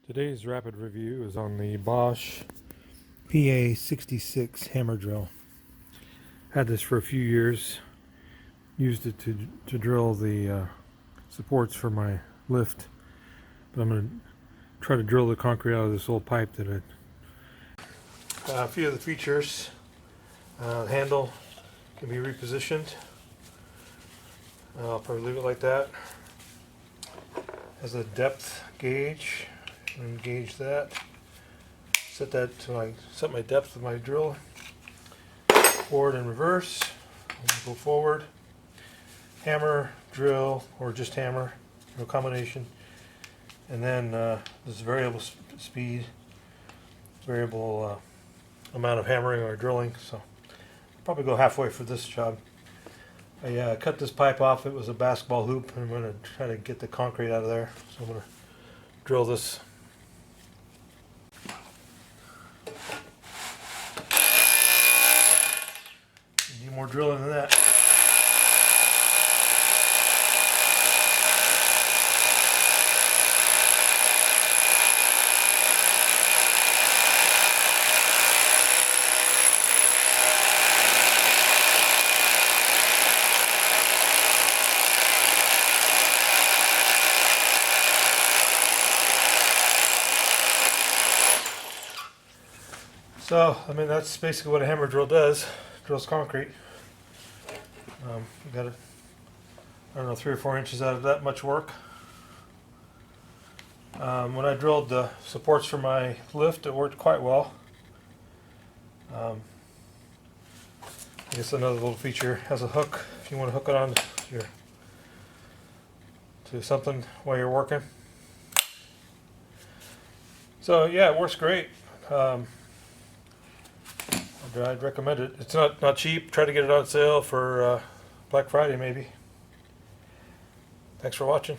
Today's rapid review is on the Bosch PA66 hammer drill. Had this for a few years. Used it to drill the supports for my lift. But I'm going to try to drill the concrete out of this old pipe that a few of the features. The handle can be repositioned. I'll probably leave it like that. Has a depth gauge. And gauge that. Set that to set my depth of my drill. Forward and reverse. Go forward. Hammer, drill, or just hammer, no combination. And then this variable speed, variable amount of hammering or drilling. So I'll probably go halfway for this job. I cut this pipe off. It was a basketball hoop, and I'm going to try to get the concrete out of there. So I'm going to drill this. Need more drilling than that. So, I mean, that's basically what a hammer drill does. Drills concrete. You got it. I don't know, 3 or 4 inches out of that much work. When I drilled the supports for my lift, it worked quite well. I guess another little feature has a hook if you want to hook it on to something while you're working. So yeah, it works great. I'd recommend it. It's not cheap. Try to get it on sale for Black Friday maybe. Thanks for watching.